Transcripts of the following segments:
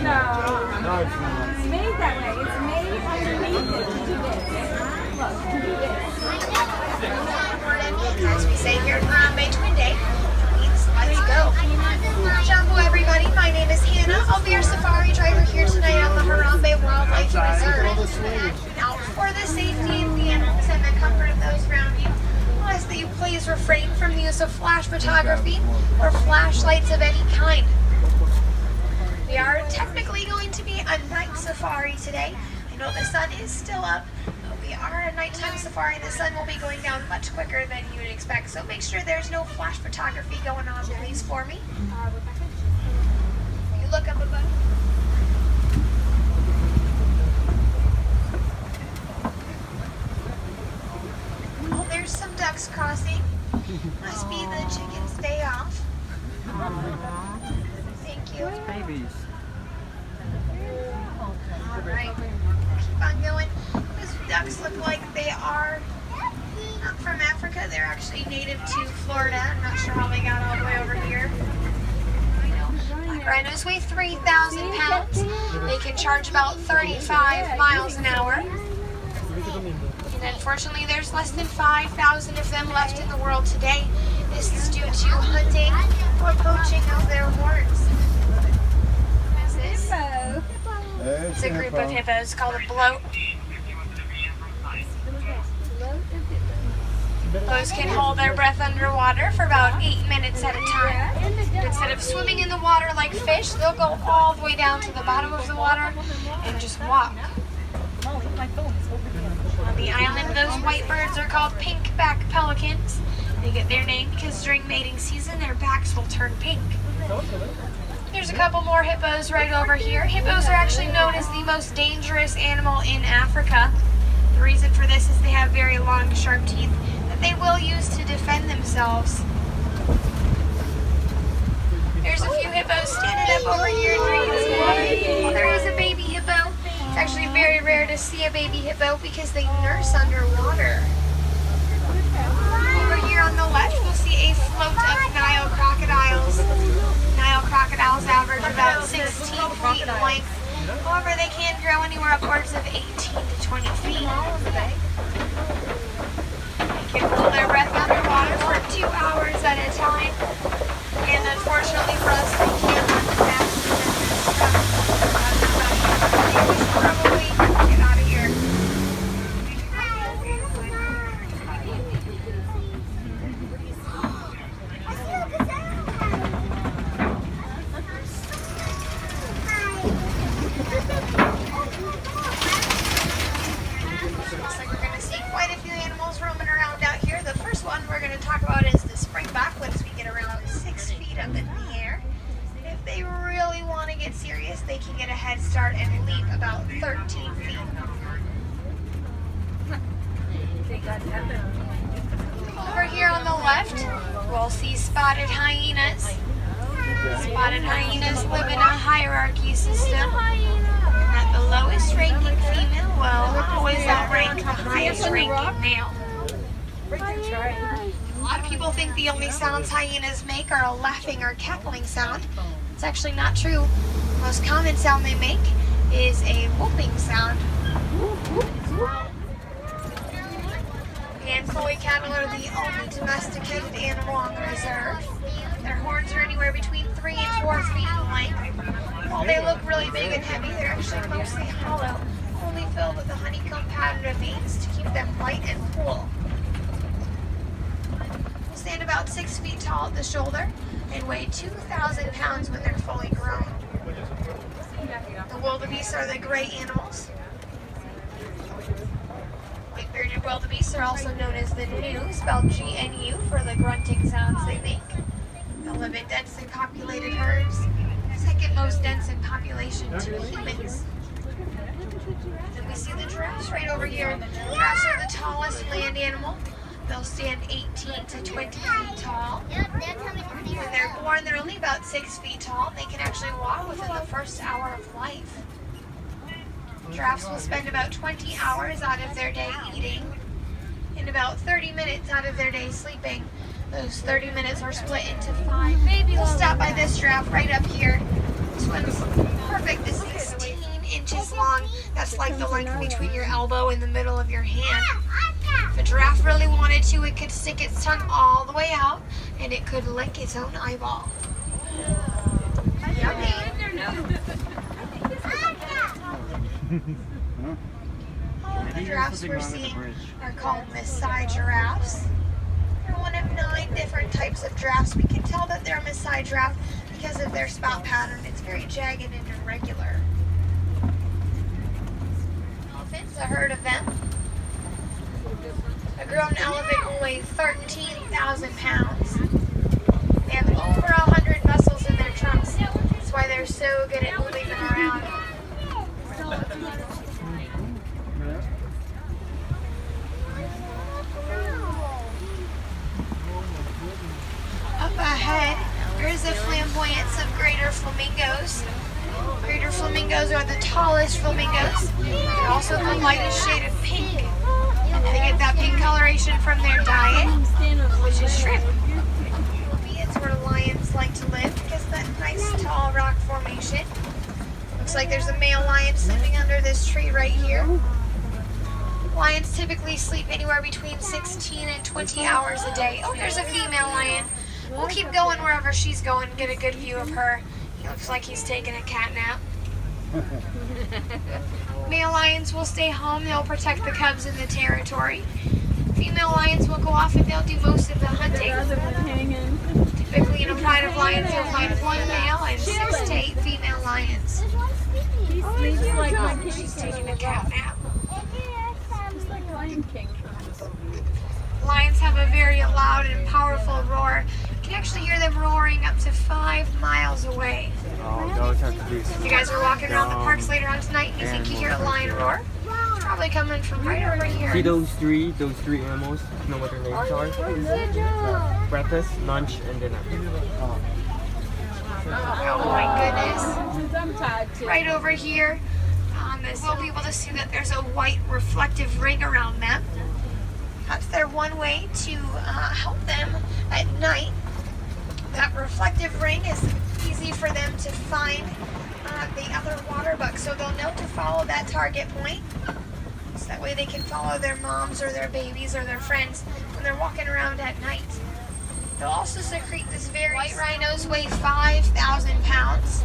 No. No, it's not. It's made that way. It's made underneath it to do this. Look, to do this. As we say here at Harambe Twin Day, means let's go. Jumbo everybody, my name is Hannah. I'll be your safari driver here tonight on the Harambe Wildlife Reserve. Now, for the safety of the animals and the comfort of those around you, I ask that you please refrain from the use of flash photography or flashlights of any kind. We are technically going to be a night safari today. I know the sun is still up, but we are a nighttime safari. The sun will be going down much quicker than you would expect, so make sure there's no flash photography going on, please, for me. You look up above. Oh, there's some ducks crossing. Must be the chickens' day off. Thank you. Babies. Alright, keep on going. Those ducks look like they are not from Africa. They're actually native to Florida. I'm not sure how they got all the way over here. Black rhinos weigh 3,000 pounds. They can charge about 35 miles an hour. And unfortunately, there's less than 5,000 of them left in the world today. This is due to hunting or poaching of their horns. It's a group of hippos called a bloat. Hippos can hold their breath underwater for about 8 minutes at a time. Instead of swimming in the water like fish, they'll go all the way down to the bottom of the water and just walk. On the island, those white birds are called pink-backed pelicans. They get their name because during mating season, their backs will turn pink. There's a couple more hippos right over here. Hippos are actually known as the most dangerous animal in Africa. The reason for this is they have very long, sharp teeth that they will use to defend themselves. There's a few hippos standing up over here drinking water. Well, there is a baby hippo. It's actually very rare to see a baby hippo because they nurse underwater. Over here on the left, we'll see a float of Nile crocodiles. Nile crocodiles average about 16 feet in length. However, they can grow anywhere upwards of 18 to 20 feet. They can hold their breath underwater for 2 hours at a time. And unfortunately for us, they can't run faster than this. We should probably get out of here. Looks like we're going to see quite a few animals roaming around out here. The first one we're going to talk about is the springbuck. Once we get around 6 feet up in the air, if they really want to get serious, they can get a head start and leap about 13 feet. Over here on the left, we'll see spotted hyenas. Spotted hyenas live in a hierarchy system. That the lowest ranking female will always outrank the highest ranking male. A lot of people think the only sounds hyenas make are a laughing or cackling sound. It's actually not true. The most common sound they make is a whooping sound. And Collie cattle are the only domesticated animal on the reserve. Their horns are anywhere between 3 and 4 feet in length. While they look really big and heavy, they're actually mostly hollow, only filled with a honeycomb pattern of veins to keep them light and cool. They stand about 6 feet tall at the shoulder and weigh 2,000 pounds when they're fully grown. The wildebeest are the gray animals. White-bearded wildebeest are also known as the gnu, spelled G-N-U, for the grunting sounds they make. They'll live in densely populated herds, second most dense in population to humans. Then we see the giraffes right over here. Giraffes are the tallest land animal. They'll stand 18 to 20 feet tall. When they're born, they're only about 6 feet tall. They can actually walk within the first hour of life. Giraffes will spend about 20 hours out of their day eating and about 30 minutes out of their day sleeping. Those 30 minutes are split into 5. Maybe we'll stop by this giraffe right up here. This one's perfect. This like the length between your elbow and the middle of your hand. If a giraffe really wanted to, it could stick its tongue all the way out and it could lick its own eyeball. Yummy. The giraffes we're seeing are called Maasai giraffes. They're one of 9 different types of giraffes. We can tell that they're a Maasai giraffe because of their spout pattern. It's very jagged and irregular. Elephants, a herd of them. A grown elephant will weigh 13,000 pounds. They have over 100 muscles in their trunks. That's why they're so good at moving them around. Up ahead, there is a flamboyance of greater flamingos. Greater flamingos are the tallest flamingos. They're also the lightest shade of pink. They get that pink coloration from their diet, which is shrimp. It's where lions like to live because of that nice tall rock formation. Looks like there's a male lion sleeping under this tree right here. Lions typically sleep anywhere between 16 and 20 hours a day. Oh, there's a female lion. We'll keep going wherever she's going, get a good view of her. He looks like he's taking a cat nap. Male lions will stay home. They'll protect the cubs in the territory. Female lions will go off and they'll do most of the hunting. Typically in a pride of lions, you'll find 1 male and 6 to 8 female lions. She's taking a cat nap. Lions have a very loud and powerful roar. You can actually hear them roaring up to 5 miles away. If you guys are walking around the parks later on tonight and you think you hear a lion roar, it's probably coming from right over here. See those three animals? You know what their names are? Breakfast, lunch, and dinner. Oh my goodness. Right over here on this, we'll be able to see that there's a white reflective ring around them. That's their one way to help them at night. That reflective ring is easy for them to find the other water bucks, so they'll know to follow that target point. So that way they can follow their moms or their babies or their friends when they're walking around at night. They'll also secrete this very... White rhinos weigh 5,000 pounds.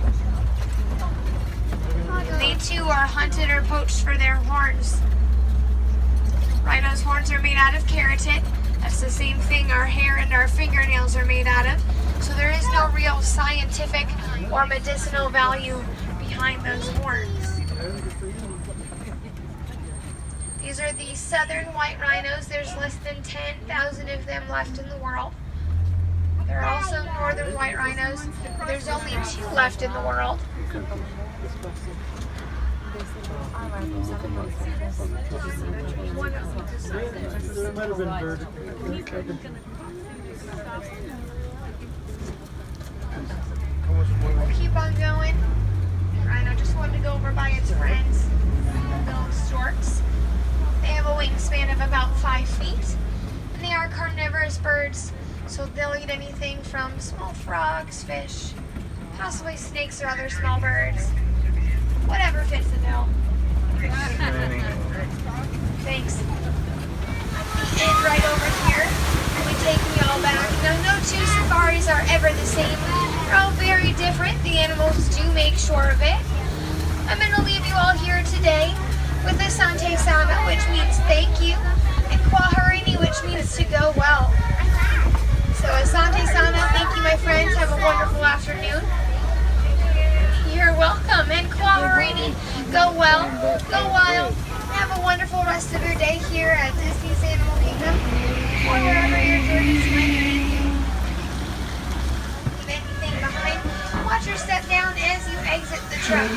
And they too are hunted or poached for their horns. Rhinos' horns are made out of keratin. That's the same thing our hair and our fingernails are made out of. So there is no real scientific or medicinal value behind those horns. These are the southern white rhinos. There's less than 10,000 of them left in the world. There are also northern white rhinos. There's only 2 left in the world. We'll keep on going. Rhino just wanted to go over by its friends, the little storks. They have a wingspan of about 5 feet, and they are carnivorous birds, so they'll eat anything from small frogs, fish, possibly snakes or other small birds. Whatever fits the bill. Thanks. The end right over here will take me all back. Now, no 2 safaris are ever the same. They're all very different. The animals do make sure of it. I'm going to leave you all here today with Asante Sana, which means thank you, and Kwaharini, which means to go well. So Asante Sana, thank you my friends. Have a wonderful afternoon. You're welcome. And Kwaharini, go well, go wild. Have a wonderful rest of your day here at Disney's Animal Kingdom or wherever your journeys might lead you. Leave anything behind. Watch your step down as you exit the truck.